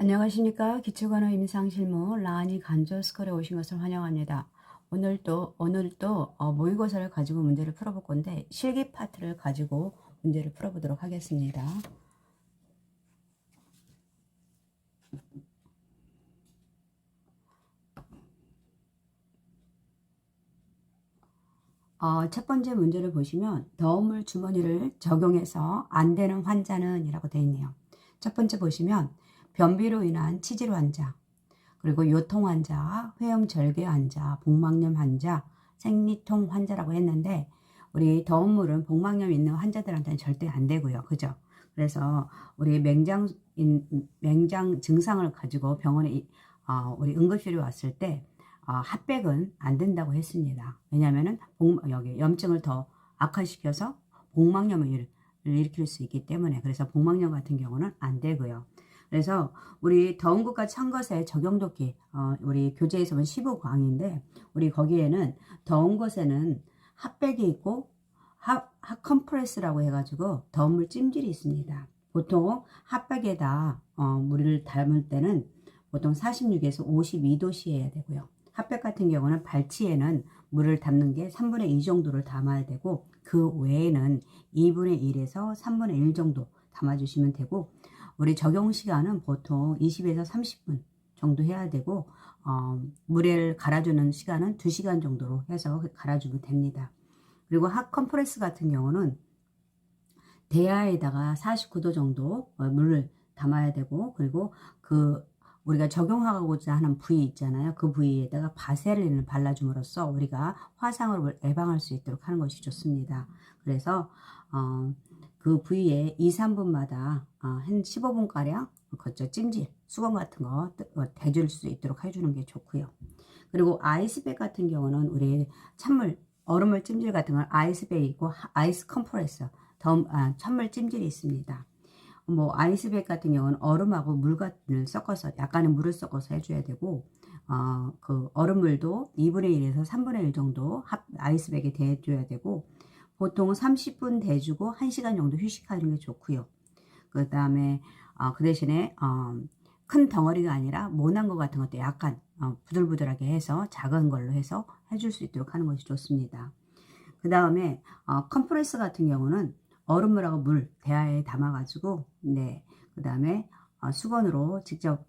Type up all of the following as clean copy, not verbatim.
안녕하십니까. 기초간호 임상실무 라니 간조스쿨에 오신 것을 환영합니다. 오늘도 모의고사를 가지고 문제를 풀어볼 건데 실기 파트를 가지고 문제를 풀어보도록 하겠습니다. 첫 번째 문제를 보시면 더우물 주머니를 적용해서 안 되는 환자는 이라고 되어 있네요. 첫 번째 보시면 변비로 인한 치질 환자, 그리고 요통 환자, 회음절개 환자, 복막염 환자, 생리통 환자라고 했는데 우리 더운 물은 복막염 있는 환자들한테는 절대 안 되고요. 그죠? 그래서 우리 맹장 증상을 가지고 병원에 우리 응급실에 왔을 때 핫백은 안 된다고 했습니다. 왜냐하면 여기 염증을 더 악화시켜서 복막염을 일으킬 수 있기 때문에, 그래서 복막염 같은 경우는 안 되고요. 그래서 우리 더운 것과 찬 것의 적용도기, 우리 교재에서 본 15강인데 우리 거기에는 더운 것에는 핫백이 있고 핫컴프레스라고 해가지고 더운 물 찜질이 있습니다. 보통 핫백에다 물을 담을 때는 보통 46에서 52도씨여야 되고요. 핫백 같은 경우는 발치에는 물을 담는 게 3분의 2 정도를 담아야 되고, 그 외에는 2분의 1에서 3분의 1 정도 담아주시면 되고, 우리 적용 시간은 보통 20에서 30분 정도 해야 되고, 물을 갈아주는 시간은 2시간 정도로 해서 갈아주면 됩니다. 그리고 핫 컴프레스 같은 경우는 대야에다가 49도 정도 물을 담아야 되고, 그리고 우리가 적용하고자 하는 부위 있잖아요. 그 부위에다가 바세린을 발라줌으로써 우리가 화상을 예방할 수 있도록 하는 것이 좋습니다. 그래서 그 부위에 2, 3분마다 한 15분가량 찜질, 수건 같은 거 대줄 수 있도록 해주는 게 좋고요. 그리고 아이스백 같은 경우는 우리 찬물, 얼음물 찜질 같은 건 아이스백이 있고 아이스 컴프레서, 찬물 찜질이 있습니다. 아이스백 같은 경우는 얼음하고 물을 섞어서, 약간의 물을 섞어서 해줘야 되고, 그 얼음물도 2분의 1에서 3분의 1 정도 아이스백에 대줘야 되고, 보통 30분 대주고 1시간 정도 휴식하는 게 좋고요. 그 다음에 그 대신에 큰 덩어리가 아니라 모난 것 같은 것도 약간 부들부들하게 해서 작은 걸로 해서 해줄 수 있도록 하는 것이 좋습니다. 그 다음에 컴프레스 같은 경우는 얼음물하고 물 대야에 담아가지고, 그 다음에 수건으로 직접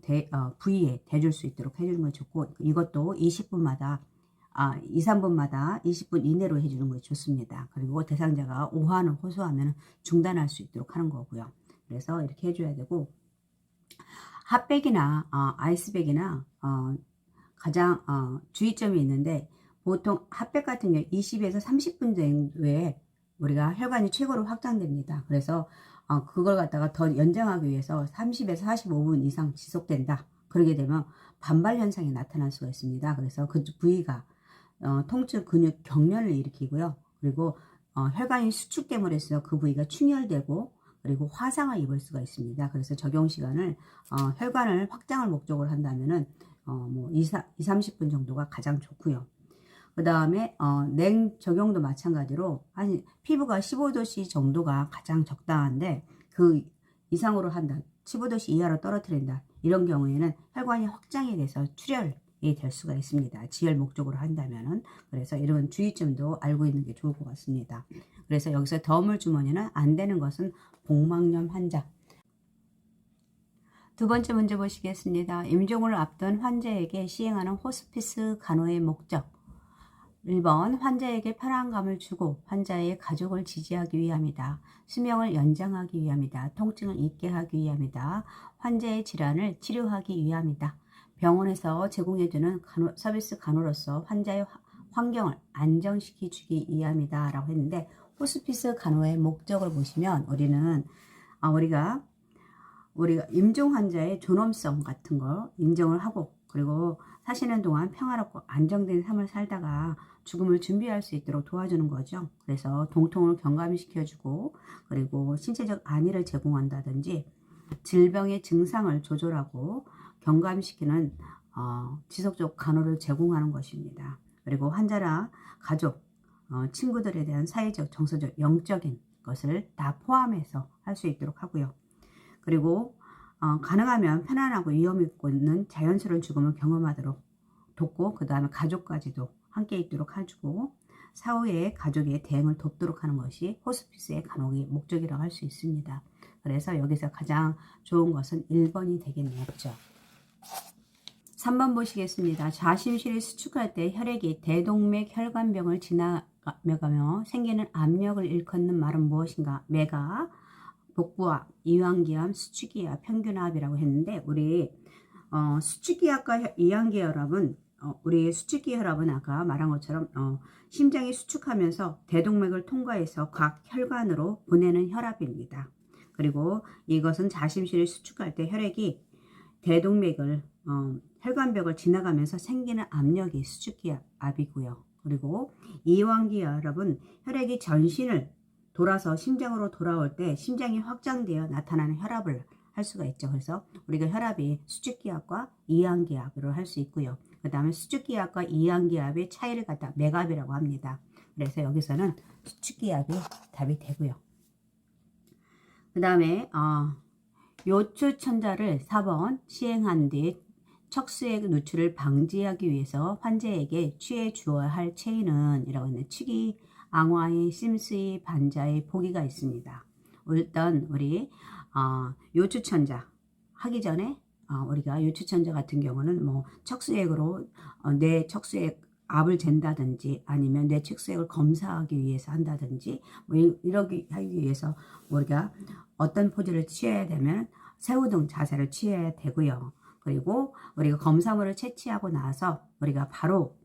부위에 대줄 수 있도록 해주는 게 좋고, 이것도 20분마다 2, 3분마다 20분 이내로 해주는 것이 좋습니다. 그리고 대상자가 오한을 호소하면 중단할 수 있도록 하는 거고요. 그래서 이렇게 해줘야 되고, 핫백이나 아이스백이나 가장 주의점이 있는데, 보통 핫백 같은 경우 20에서 30분 정도에 우리가 혈관이 최고로 확장됩니다. 그래서 그걸 갖다가 더 연장하기 위해서 30에서 45분 이상 지속된다. 그러게 되면 반발 현상이 나타날 수가 있습니다. 그래서 그 부위가 통증, 근육, 경련을 일으키고요. 그리고 혈관이 수축됨으로 해서 그 부위가 충혈되고, 그리고 화상을 입을 수가 있습니다. 그래서 적용 시간을 혈관을 확장을 목적으로 한다면은 2, 30분 정도가 가장 좋고요. 그 다음에 냉 적용도 마찬가지로 한 피부가 15도씨 정도가 가장 적당한데, 그 이상으로 한다, 15도씨 이하로 떨어뜨린다, 이런 경우에는 혈관이 확장이 돼서 출혈이 될 수가 있습니다. 지혈 목적으로 한다면은. 그래서 이런 주의점도 알고 있는 게 좋을 것 같습니다. 그래서 여기서 더물 주머니는 안 되는 것은 복막염 환자. 두 번째 문제 보시겠습니다. 임종을 앞둔 환자에게 시행하는 호스피스 간호의 목적. 1번, 환자에게 편안감을 주고 환자의 가족을 지지하기 위함이다. 수명을 연장하기 위함이다. 통증을 잊게 하기 위함이다. 환자의 질환을 치료하기 위함이다. 병원에서 제공해주는 서비스 간호로서 환자의 환경을 안정시켜 주기 위함이다 라고 했는데, 호스피스 간호의 목적을 보시면 우리는 우리가 임종 환자의 존엄성 같은 거 인정을 하고, 그리고 사시는 동안 평화롭고 안정된 삶을 살다가 죽음을 준비할 수 있도록 도와주는 거죠. 그래서 동통을 경감시켜주고, 그리고 신체적 안위를 제공한다든지 질병의 증상을 조절하고 경감시키는 지속적 간호를 제공하는 것입니다. 그리고 환자나 가족, 친구들에 대한 사회적, 정서적, 영적인 것을 다 포함해서 할 수 있도록 하고요. 그리고 가능하면 편안하고 위험 있는 자연스러운 죽음을 경험하도록 돕고, 그 다음에 가족까지도 함께 있도록 해주고, 사후에 가족의 대응을 돕도록 하는 것이 호스피스의 간혹의 목적이라고 할 수 있습니다. 그래서 여기서 가장 좋은 것은 1번이 되겠네요. 그렇죠? 3번 보시겠습니다. 좌심실을 수축할 때 혈액이 대동맥 혈관병을 지나가며 생기는 압력을 일컫는 말은 무엇인가? 매가, 복부압, 이완기압, 수축기압, 평균압이라고 했는데, 우리 수축기압과 이완기압은 우리 수축기혈압은 아까 말한 것처럼 심장이 수축하면서 대동맥을 통과해서 각 혈관으로 보내는 혈압입니다. 그리고 이것은 자심실을 수축할 때 혈액이 대동맥을 혈관벽을 지나가면서 생기는 압력이 수축기압이고요. 그리고 이완기혈압은 혈액이 전신을 돌아서 심장으로 돌아올 때 심장이 확장되어 나타나는 혈압을 할 수가 있죠. 그래서 우리가 혈압이 수축기압과 이완기압으로 할 수 있고요. 그 다음에 수축기압과 이완기압의 차이를 갖다 맥압이라고 합니다. 그래서 여기서는 수축기압이 답이 되고요. 그 다음에 요추천자를 4번 시행한 뒤 척수의 누출을 방지하기 위해서 환자에게 취해 주어야 할 체인은 이라고 하는 취기, 앙화의, 심수의, 반자의 보기가 있습니다. 일단 우리 요추천자 하기 전에 우리가 요추천자 같은 경우는 뭐 척수액으로 내 척수액 압을 잰다든지 아니면 내 척수액을 검사하기 위해서 한다든지 뭐 이러기 하기 위해서 우리가 어떤 포즈를 취해야 되면 새우등 자세를 취해야 되고요. 그리고 우리가 검사물을 채취하고 나서 우리가 바로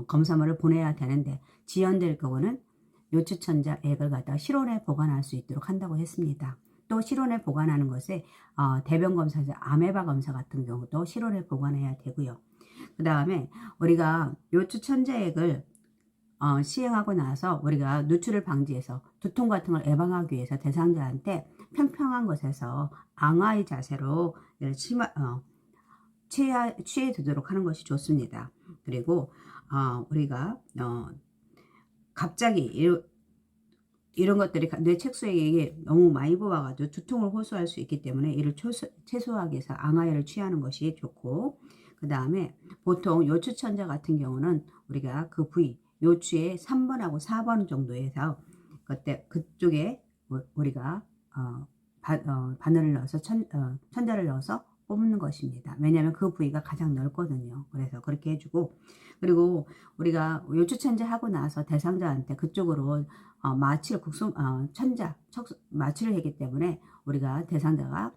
검사물을 보내야 되는데 지연될 경우는 요추천자 액을 갖다 실온에 보관할 수 있도록 한다고 했습니다. 또 실온에 보관하는 것에 대변 검사, 아메바 검사 같은 경우도 실온에 보관해야 되고요. 그 다음에 우리가 요추천자액을 시행하고 나서 우리가 누출을 방지해서 두통 같은 걸 예방하기 위해서 대상자한테 평평한 곳에서 앙화의 자세로 취해 두도록 하는 것이 좋습니다. 그리고 우리가 갑자기 이런 것들이 뇌 척수액이 너무 많이 뽑아가지고 두통을 호소할 수 있기 때문에 이를 최소화하기 위해서 앙화혈을 취하는 것이 좋고, 그 다음에 보통 요추천자 같은 경우는 우리가 그 부위 요추의 3번하고 4번 정도에서 그쪽에 우리가 바늘을 넣어서 천자를 넣어서 뽑는 것입니다. 왜냐하면 그 부위가 가장 넓거든요. 그래서 그렇게 해주고, 그리고 우리가 요추천자 하고 나서 대상자한테 그쪽으로 마취를 하기 때문에 우리가 대상자가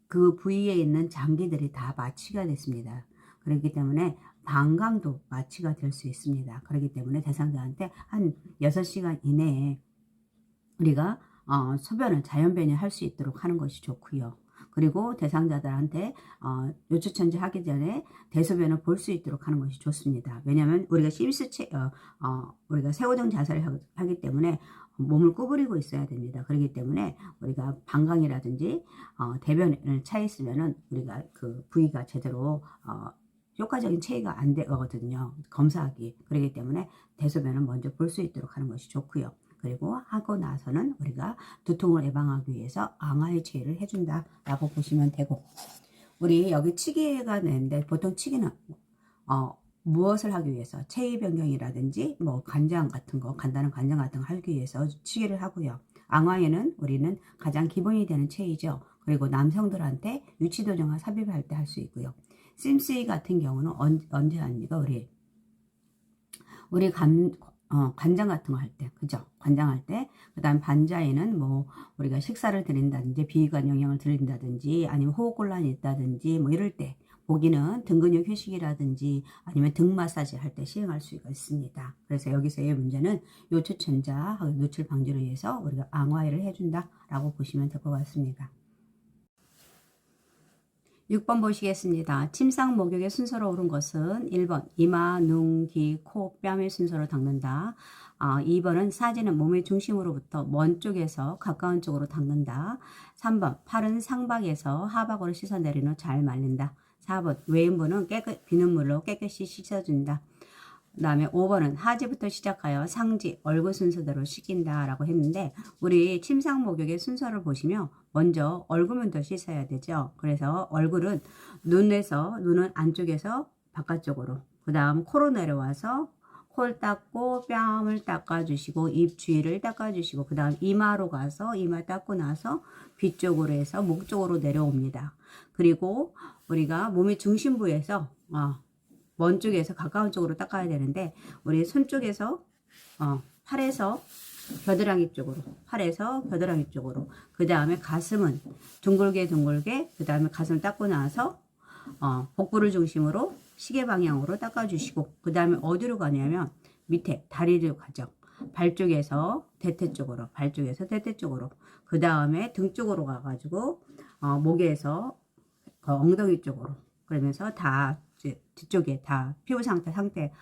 그 부위에 있는 장기들이 다 마취가 됐습니다. 그렇기 때문에 방광도 마취가 될 수 있습니다. 그렇기 때문에 대상자한테 한 6시간 이내에 우리가 소변을 자연변이 할 수 있도록 하는 것이 좋고요. 그리고 대상자들한테 요추천자 하기 전에 대소변을 볼 수 있도록 하는 것이 좋습니다. 왜냐하면 우리가 우리가 새우등 자세를 하기 때문에 몸을 구부리고 있어야 됩니다. 그렇기 때문에 우리가 방광이라든지 대변을 차 있으면은 우리가 그 부위가 제대로 효과적인 체의가 안 되거든요. 검사하기. 그렇기 때문에 대소변을 먼저 볼 수 있도록 하는 것이 좋고요. 그리고 하고 나서는 우리가 두통을 예방하기 위해서 앙화의 체의를 해준다라고 보시면 되고, 우리 여기 치기가 있는데 보통 치기는 무엇을 하기 위해서 체의 변경이라든지 뭐 간장 같은 거, 간단한 간장 같은 거 하기 위해서 치기를 하고요. 앙화에는 우리는 가장 기본이 되는 체의죠. 그리고 남성들한테 유치도정화 삽입할 때 할 수 있고요. 심스이 같은 경우는 언제 합니까? 우리 간장 같은 거 할 때, 그죠? 관장할 때. 그 다음 반자에는 뭐 우리가 식사를 드린다든지 비위관 영양을 드린다든지 아니면 호흡곤란이 있다든지 뭐 이럴 때, 보기는 등근육 휴식이라든지 아니면 등 마사지 할 때 시행할 수가 있습니다. 그래서 여기서의 문제는 요추천자 누출 방지를 위해서 우리가 앙화를 해준다라고 보시면 될 것 같습니다. 6번 보시겠습니다. 침상 목욕의 순서로 옳은 것은 1번 이마, 눈, 귀, 코, 뺨의 순서로 닦는다. 2번은 사지는 몸의 중심으로부터 먼 쪽에서 가까운 쪽으로 닦는다. 3번 팔은 상박에서 하박으로 씻어내린 후 잘 말린다. 4번 외인부는 비눗물로 깨끗이 씻어준다. 그 다음에 5번은 하지부터 시작하여 상지, 얼굴 순서대로 씻긴다 라고 했는데, 우리 침상 목욕의 순서를 보시면 먼저 얼굴부터 씻어야 되죠. 그래서 얼굴은 눈은 안쪽에서 바깥쪽으로, 그 다음 코로 내려와서 코를 닦고 뺨을 닦아주시고 입 주위를 닦아주시고, 그 다음 이마로 가서 이마 닦고 나서 귀 쪽으로 해서 목 쪽으로 내려옵니다. 그리고 우리가 몸의 중심부에서 먼 쪽에서 가까운 쪽으로 닦아야 되는데, 우리 손 쪽에서 팔에서 겨드랑이 쪽으로, 그 다음에 가슴은 둥글게, 그 다음에 가슴 닦고 나서 복부를 중심으로 시계 방향으로 닦아주시고, 그 다음에 어디로 가냐면 밑에 다리로 가죠. 발 쪽에서 대퇴 쪽으로, 그 다음에 등 쪽으로 가가지고 목에서 엉덩이 쪽으로, 그러면서 다 뒤쪽에 다 피부 상태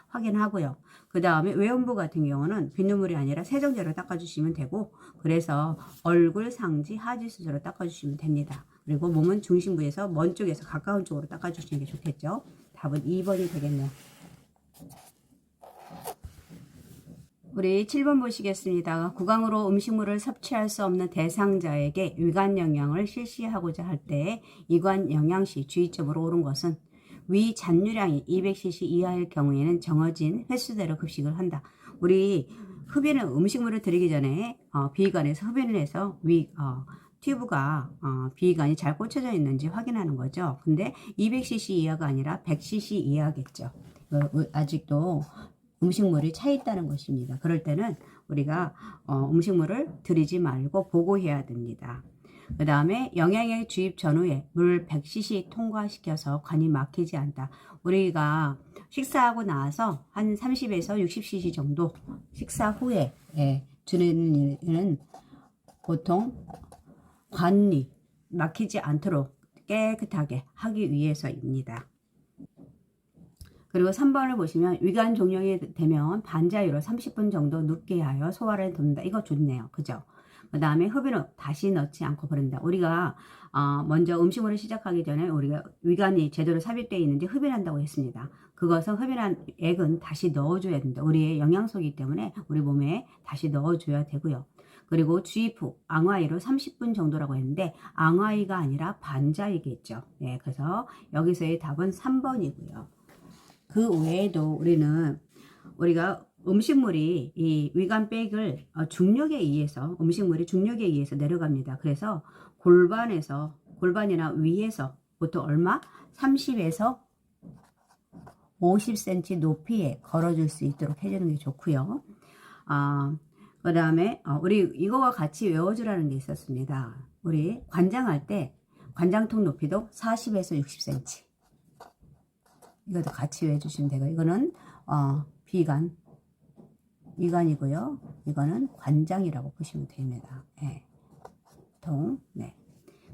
확인하고요. 그 다음에 외음부 같은 경우는 빗눈물이 아니라 세정제로 닦아주시면 되고, 그래서 얼굴, 상지, 하지 수저로 닦아주시면 됩니다. 그리고 몸은 중심부에서 먼 쪽에서 가까운 쪽으로 닦아주시는 게 좋겠죠. 답은 2번이 되겠네요. 우리 7번 보시겠습니다. 구강으로 음식물을 섭취할 수 없는 대상자에게 위관 영양을 실시하고자 할 때 이관 영양 시 주의점으로 옳은 것은 위 잔유량이 200cc 이하일 경우에는 정해진 횟수대로 급식을 한다. 우리 흡연은 음식물을 드리기 전에 비위관에서 흡연을 해서 튜브가 비위관이 잘 꽂혀져 있는지 확인하는 거죠. 근데 200cc 이하가 아니라 100cc 이하겠죠. 아직도 음식물이 차 있다는 것입니다. 그럴 때는 우리가 음식물을 드리지 말고 보고해야 됩니다. 그 다음에 영양액 주입 전후에 물 100cc 통과시켜서 관이 막히지 않다. 우리가 식사하고 나서 한 30에서 60cc 정도 식사 후에 주는 일은 보통 관이 막히지 않도록 깨끗하게 하기 위해서입니다. 그리고 3번을 보시면 위관 종료이 되면 반자유로 30분 정도 눕게 하여 소화를 돕는다. 이거 좋네요. 그죠? 그 다음에 흡연을 다시 넣지 않고 버린다. 우리가 먼저 음식물을 시작하기 전에 우리가 위관이 제대로 삽입되어 있는지 흡연한다고 했습니다. 그것은 흡연한 액은 다시 넣어줘야 된다. 우리의 영양소이기 때문에 우리 몸에 다시 넣어줘야 되고요. 그리고 주입 후 앙화이로 30분 정도라고 했는데 앙화이가 아니라 반자이겠죠. 네, 그래서 여기서의 답은 3번이고요. 그 외에도 우리가 음식물이 이 위관백을 음식물이 중력에 의해서 내려갑니다. 그래서 골반이나 위에서 보통 얼마? 30에서 50cm 높이에 걸어줄 수 있도록 해주는 게 좋고요. 그 다음에 우리 이거와 같이 외워주라는 게 있었습니다. 우리 관장할 때 관장통 높이도 40에서 60cm. 이것도 같이 외워주시면 되고, 이거는 비관, 위관이고요. 이거는 관장이라고 보시면 됩니다. 네. 네.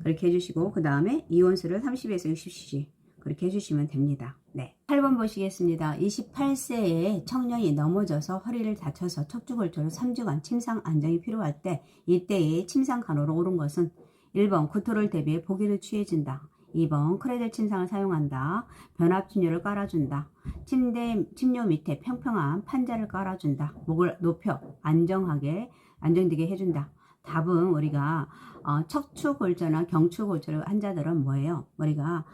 그렇게 해주시고, 그 다음에 이온수를 30에서 60cc 그렇게 해주시면 됩니다. 네. 8번 보시겠습니다. 28세의 청년이 넘어져서 허리를 다쳐서 척추골절로 3주간 침상 안정이 필요할 때 이때의 침상 간호로 옳은 것은 1번 구토를 대비해 보기를 취해준다. 2번 크레들 침상을 사용한다. 변압 침뇨를 깔아준다. 침뇨 밑에 평평한 판자를 깔아준다. 목을 높여 안정되게 해준다. 답은 우리가 척추골절이나 경추골절 환자들은 뭐예요? 우리가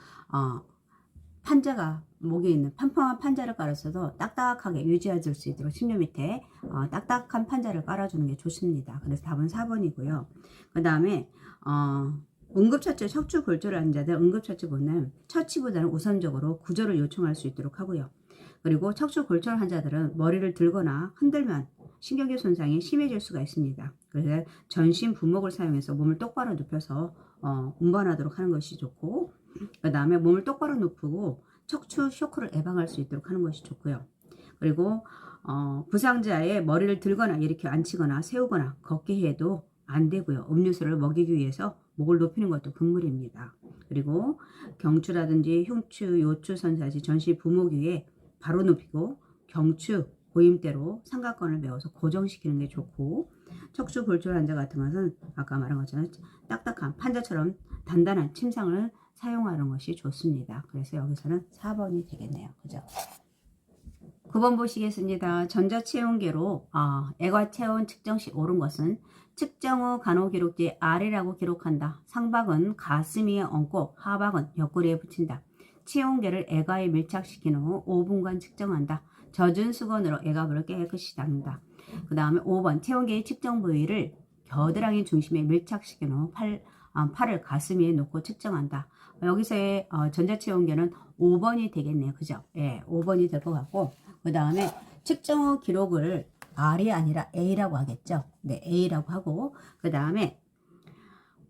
판자가 목에 있는 평평한 판자를 깔았어도 딱딱하게 유지해줄 수 있도록 침뇨 밑에 딱딱한 판자를 깔아주는 게 좋습니다. 그래서 답은 4번이고요. 그 다음에 응급처치, 척추골절 환자들 처치보다는 우선적으로 구조를 요청할 수 있도록 하고요. 그리고 척추골절 환자들은 머리를 들거나 흔들면 신경계 손상이 심해질 수가 있습니다. 그래서 전신 부목을 사용해서 몸을 똑바로 눕혀서 운반하도록 하는 것이 좋고, 그 다음에 몸을 똑바로 눕히고 척추 쇼크를 예방할 수 있도록 하는 것이 좋고요. 그리고 부상자의 머리를 들거나 이렇게 앉히거나 세우거나 걷게 해도 안 되고요. 음료수를 먹이기 위해서 목을 높이는 것도 금물입니다. 그리고 경추라든지 흉추, 요추, 선사지, 전신 부목 위에 바로 눕히고 경추, 고임대로 삼각건을 메워서 고정시키는 게 좋고, 척추 골절 환자 같은 것은 아까 말한 것처럼 딱딱한 판자처럼 단단한 침상을 사용하는 것이 좋습니다. 그래서 여기서는 4번이 되겠네요. 그죠? 9번 보시겠습니다. 전자체온계로 애과체온 측정 시 옳은 것은 측정 후 간호 기록지 아래라고 기록한다. 상박은 가슴 위에 얹고 하박은 옆구리에 붙인다. 체온계를 애과에 밀착시킨 후 5분간 측정한다. 젖은 수건으로 애과부를 깨끗이 닦는다. 그 다음에 5번 체온계의 측정 부위를 겨드랑이 중심에 밀착시킨 후 팔을 가슴 위에 놓고 측정한다. 여기서의 전자체온계는 5번이 되겠네요. 그죠? 예, 5번이 될 것 같고, 그 다음에 측정 후 기록을 R이 아니라 A라고 하겠죠. 네, A라고 하고, 그 다음에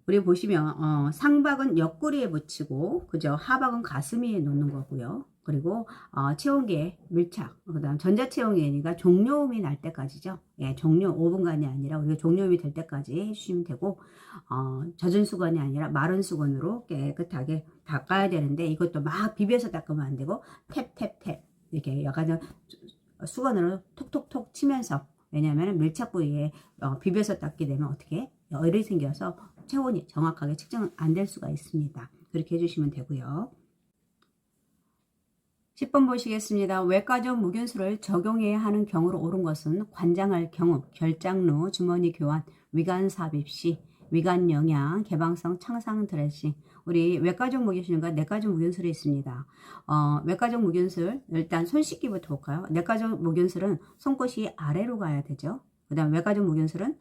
우리 보시면 상박은 옆구리에 붙이고, 그죠? 하박은 가슴 위에 놓는 거고요. 그리고 체온계 밀착, 그 다음 전자체온계니까 종료음이 날 때까지죠. 예, 종료 5분간이 아니라 우리가 종료음이 될 때까지 해주시면 되고, 젖은 수건이 아니라 마른 수건으로 깨끗하게 닦아야 되는데, 이것도 막 비벼서 닦으면 안 되고 탭탭탭 이렇게 약간 수건으로 톡톡톡 치면서, 왜냐하면 밀착 부위에 비벼서 닦게 되면 어떻게 열이 생겨서 체온이 정확하게 측정 안 될 수가 있습니다. 그렇게 해주시면 되고요. 10번 보시겠습니다. 외과적 무균수를 적용해야 하는 경우로 옳은 것은 관장할 경우, 결장루, 주머니 교환, 위관 삽입 시, 위관 영양, 개방성 창상 드레싱. 우리 외과적 무균술과 내과적 무균술이 있습니다. 외과적 무균술, 일단 손 씻기부터 볼까요? 내과적 무균술은 손끝이 아래로 가야 되죠. 그 다음 외과적 무균술은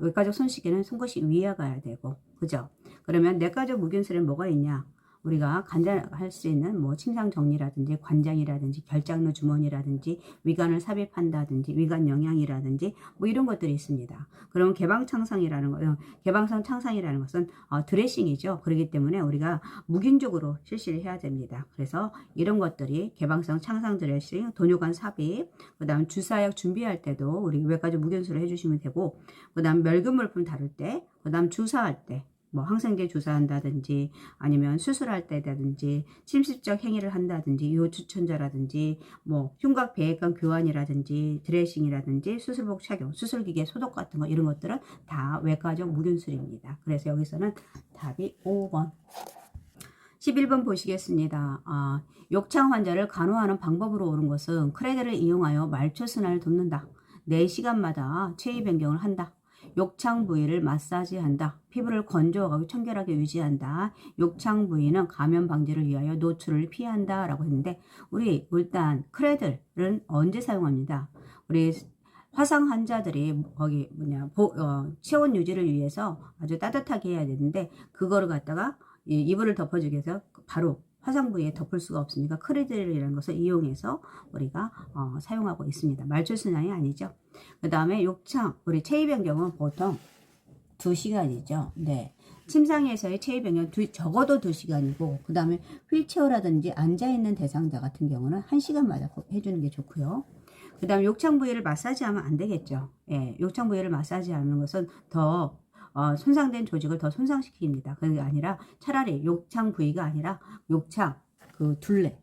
외과적 손 씻기는 손끝이 위에 가야 되고, 그죠? 그러면 내과적 무균술에 뭐가 있냐? 우리가 관장할 수 있는 뭐 침상 정리라든지 관장이라든지 결장루 주머니라든지 위관을 삽입한다든지 위관 영양이라든지 뭐 이런 것들이 있습니다. 그러면 개방성 창상이라는 것은 드레싱이죠. 그렇기 때문에 우리가 무균적으로 실시를 해야 됩니다. 그래서 이런 것들이 개방성 창상 드레싱, 돈요관 삽입, 그 다음 주사약 준비할 때도 우리 외과적 무균수를 해주시면 되고, 그 다음 멸균 물품 다룰 때, 그 다음 주사할 때, 뭐 항생제 주사한다든지 아니면 수술할 때라든지 침습적 행위를 한다든지 요추천자라든지 뭐 흉곽 배액관 교환이라든지 드레싱이라든지 수술복 착용, 수술기계 소독 같은 거 이런 것들은 다 외과적 무균술입니다. 그래서 여기서는 답이 5번. 11번 보시겠습니다. 욕창 환자를 간호하는 방법으로 옳은 것은 크레드를 이용하여 말초 순환을 돕는다. 4시간마다 체위 변경을 한다. 욕창 부위를 마사지한다. 피부를 건조하고 청결하게 유지한다. 욕창 부위는 감염 방지를 위하여 노출을 피한다 라고 했는데, 우리 일단 크레들은 언제 사용합니다? 우리 화상 환자들이 거기 체온 유지를 위해서 아주 따뜻하게 해야 되는데, 그거를 갖다가 이불을 덮어주기 위해서 바로 화상 부위에 덮을 수가 없으니까 크레들이라는 것을 이용해서 우리가 사용하고 있습니다. 말초 순환이 아니죠. 그 다음에 욕창, 우리 체위 변경은 보통 2시간이죠. 네. 침상에서의 체위 변경 적어도 2시간이고, 그 다음에 휠체어라든지 앉아있는 대상자 같은 경우는 1시간마다 해주는 게 좋고요. 그 다음에 욕창 부위를 마사지하면 안 되겠죠. 예, 욕창 부위를 마사지하는 것은 더 손상된 조직을 더 손상시킵니다. 그게 아니라 차라리 욕창 부위가 아니라 욕창 그 둘레,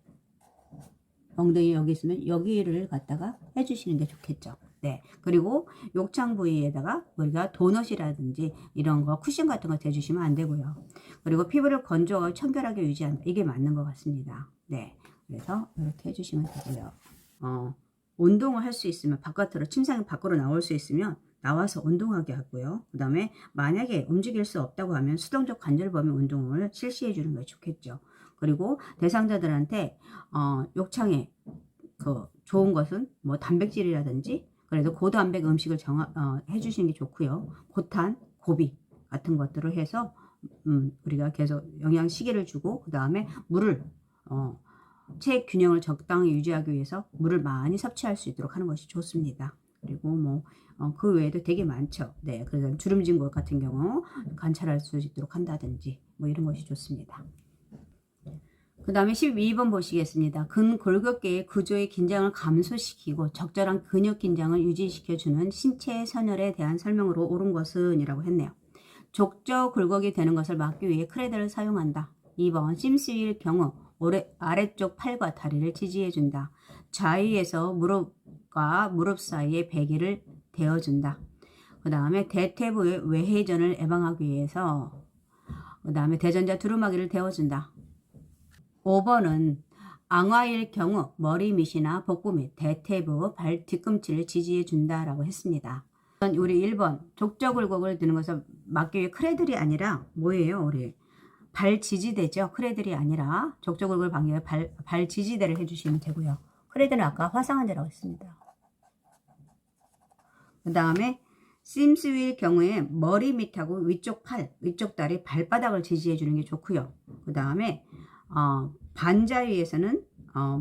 엉덩이 여기 있으면 여기를 갖다가 해주시는 게 좋겠죠. 네. 그리고 욕창 부위에다가 우리가 도넛이라든지 이런 거 쿠션 같은 거 대주시면 안 되고요. 그리고 피부를 건조하고 청결하게 유지한다. 이게 맞는 것 같습니다. 네. 그래서 이렇게 해주시면 되고요. 운동을 할 수 있으면 바깥으로 침상 밖으로 나올 수 있으면 나와서 운동하게 하고요. 그 다음에 만약에 움직일 수 없다고 하면 수동적 관절범위 운동을 실시해 주는 게 좋겠죠. 그리고 대상자들한테 욕창에 좋은 것은 뭐 단백질이라든지 그래도 고단백 음식을 해주시는 게 좋고요. 고탄, 고비 같은 것들을 해서 우리가 계속 영양시계를 주고, 그 다음에 물을 체액 균형을 적당히 유지하기 위해서 물을 많이 섭취할 수 있도록 하는 것이 좋습니다. 그리고 뭐 그 외에도 되게 많죠. 네, 그래서 주름진 곳 같은 경우 관찰할 수 있도록 한다든지 뭐 이런 것이 좋습니다. 그 다음에 12번 보시겠습니다. 근골격계의 구조의 긴장을 감소시키고 적절한 근육 긴장을 유지시켜주는 신체 선열에 대한 설명으로 옳은 것은 이라고 했네요. 족저 굴곡이 되는 것을 막기 위해 크레드를 사용한다. 2번 심스일 경우 아래쪽 팔과 다리를 지지해준다. 좌위에서 무릎과 무릎 사이에 베개를 대어준다. 그 다음에 대퇴부의 외회전을 예방하기 위해서 그 다음에 대전자 두루마기를 대어준다. 5번은 앙화일 경우 머리 밑이나 복부 밑, 대퇴부, 발 뒤꿈치를 지지해 준다라고 했습니다. 우리 1번 족저굴곡을 드는 것은 막기 위해 크레들이 아니라 뭐예요? 우리 발 지지대죠. 크레들이 아니라 족저굴곡을 방기 위해 발 지지대를 해주시면 되고요. 크레들은 아까 화상환자라고 했습니다. 그 다음에 심스윌 경우에 머리 밑하고 위쪽 팔, 위쪽 다리, 발바닥을 지지해 주는 게 좋고요. 그 다음에 반자위에서는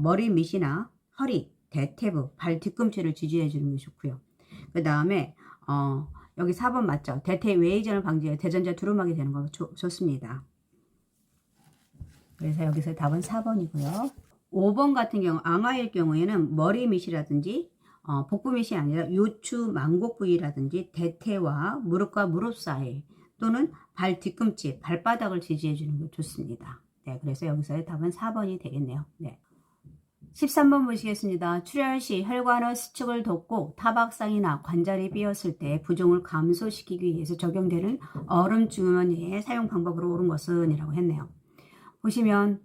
머리 밑이나 허리, 대퇴부, 발 뒤꿈치를 지지해 주는 게 좋고요. 그 다음에 여기 4번 맞죠? 대퇴 외이전을 방지해 대전자 두루마기 되는 거 좋습니다. 그래서 여기서 답은 4번이고요. 5번 같은 경우 앙화일 경우에는 머리 밑이라든지 복부 밑이 아니라 요추 망곡 부위라든지 대퇴와 무릎과 무릎 사이 또는 발 뒤꿈치, 발바닥을 지지해 주는 게 좋습니다. 네, 그래서 여기서의 답은 4번이 되겠네요. 네. 13번 보시겠습니다. 출혈 시 혈관의 수축을 돕고 타박상이나 관절이 삐었을 때 부종을 감소시키기 위해서 적용되는 얼음 주머니의 사용 방법으로 옳은 것은 이라고 했네요. 보시면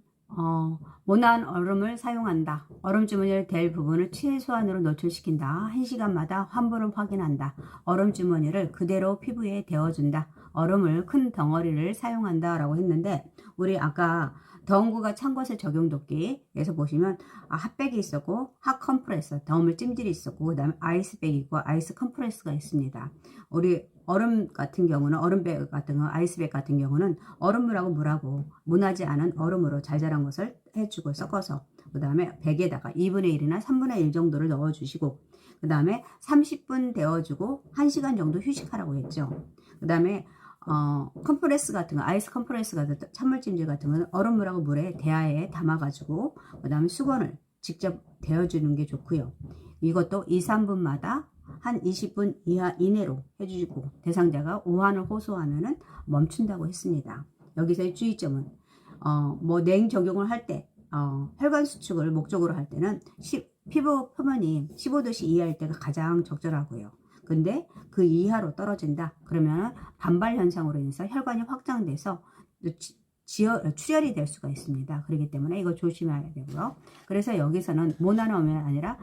모난 얼음을 사용한다. 얼음 주머니를 댈 부분을 최소한으로 노출시킨다. 1시간마다 환부를 확인한다. 얼음 주머니를 그대로 피부에 대어준다. 얼음을 큰 덩어리를 사용한다 라고 했는데 우리 아까 덩구가 찬 것을 적용도끼에서 보시면 핫백이 있었고 핫컴프레서 덤을 찜질이 있었고 그 다음에 아이스백이 있고 아이스 컴프레스가 있습니다. 우리 얼음 같은 경우는 얼음백 같은 거 아이스백 같은 경우는 얼음물하고 물하고 무나지 않은 얼음으로 잘 자란 것을 해주고 섞어서 그 다음에 백에다가 2분의 1이나 3분의 1 정도를 넣어주시고 그 다음에 30분 데워주고 1시간 정도 휴식하라고 했죠. 그 다음에 컴프레스 같은 거 아이스 컴프레스 같은 찬물찜질 같은 거는 얼음물하고 물에 대야에 담아 가지고 그 다음에 수건을 직접 데워주는 게 좋고요. 이것도 2, 3분마다 한 20분 이내로 해주시고 대상자가 오한을 호소하면은 멈춘다고 했습니다. 여기서의 주의점은 뭐 냉 적용을 할 때 혈관 수축을 목적으로 할 때는 피부 표면이 15도씨 이하일 때가 가장 적절하고요. 근데 그 이하로 떨어진다 그러면 반발 현상으로 인해서 혈관이 확장돼서 출혈이 될 수가 있습니다. 그렇기 때문에 이거 조심해야 되고요. 그래서 여기서는 모난 얼음이 아니라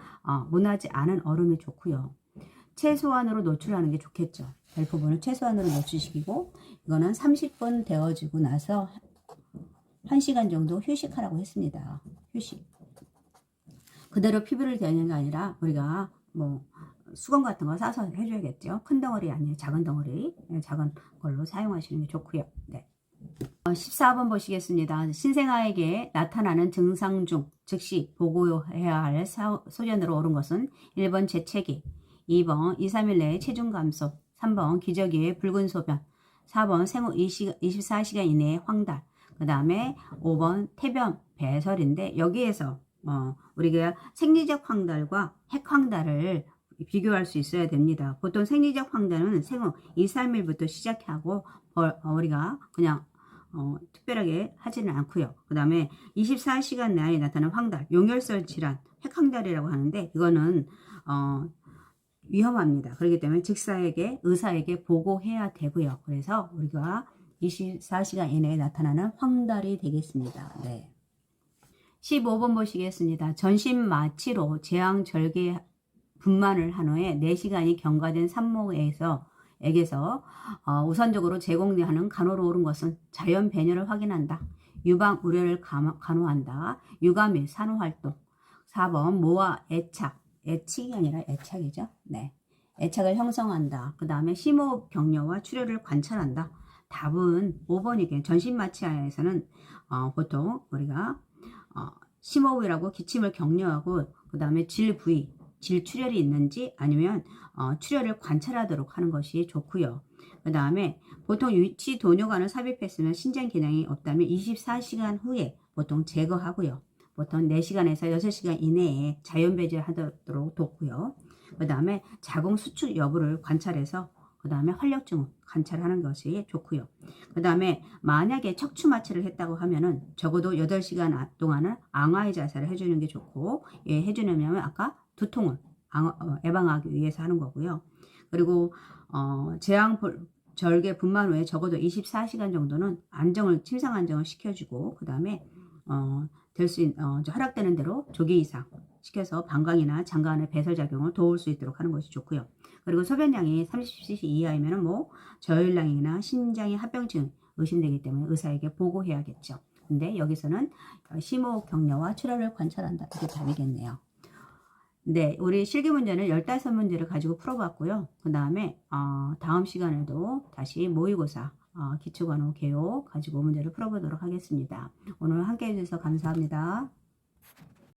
모나지 않은 얼음이 좋고요. 최소한으로 노출하는 게 좋겠죠. 별 부분을 최소한으로 노출시키고 이거는 30분 데워지고 나서 1시간 정도 휴식하라고 했습니다. 휴식. 그대로 피부를 대는 게 아니라 우리가 뭐 수건 같은 거 싸서 해줘야겠죠. 큰 덩어리 아니에요. 작은 덩어리. 작은 걸로 사용하시는 게 좋고요. 네. 14번 보시겠습니다. 신생아에게 나타나는 증상 중 즉시 보고해야 할 소견으로 옳은 것은 1번 재채기, 2번 2, 3일 내에 체중 감소, 3번 기저귀의 붉은 소변, 4번 생후 24시간 이내에 황달, 그 다음에 5번 태변, 배설인데 여기에서 우리가 생리적 황달과 핵황달을 비교할 수 있어야 됩니다. 보통 생리적 황달은 생후 2, 3일부터 시작하고 우리가 그냥 특별하게 하지는 않고요. 그 다음에 24시간 내에 나타나는 황달, 용혈설 질환, 핵황달이라고 하는데 이거는 위험합니다. 그렇기 때문에 의사에게 보고해야 되고요. 그래서 우리가 24시간 이내에 나타나는 황달이 되겠습니다. 네. 15번 보시겠습니다. 전신 마취로 재앙절개 분만을 한 후에 4시간이 경과된 산모에게서 우선적으로 제공하는 간호로 옳은 것은 자연 배뇨를 확인한다. 유방 우려를 간호한다. 육아 및 산후활동. 4번 모아 애착이 아니라 애착이죠. 네. 애착을 형성한다. 그 다음에 심호흡 격려와 출혈을 관찰한다. 답은 5번이겠네요. 전신마취에서는 보통 우리가 심호흡이라고 기침을 격려하고 그 다음에 질출혈이 있는지 아니면 출혈을 관찰하도록 하는 것이 좋고요. 그 다음에 보통 유치 도뇨관을 삽입했으면 신장 기능이 없다면 24시간 후에 보통 제거하고요. 보통 4시간에서 6시간 이내에 자연 배제하도록 돕고요. 그 다음에 자궁 수축 여부를 관찰해서 그 다음에 활력증 관찰하는 것이 좋고요. 그 다음에 만약에 척추 마취를 했다고 하면은 적어도 8시간 동안은 앙화의 자세를 해주는 게 좋고 해주려면 아까 두통을 예방하기 위해서 하는 거고요. 그리고 재앙절개 분만 후에 적어도 24시간 정도는 침상 안정을 시켜주고 그 다음에 허락되는 대로 조기 이상 시켜서 방광이나 장관의 배설작용을 도울 수 있도록 하는 것이 좋고요. 그리고 소변량이 30cc 이하이면 뭐 저혈량이나 심장의 합병증 의심되기 때문에 의사에게 보고해야겠죠. 근데 여기서는 심호흡 격려와 출혈을 관찰한다. 이게 답이겠네요. 네, 우리 실기 문제는 15문제를 가지고 풀어봤고요. 그 다음에 다음 시간에도 다시 모의고사 기초관호 개요 가지고 문제를 풀어보도록 하겠습니다. 오늘 함께 해주셔서 감사합니다.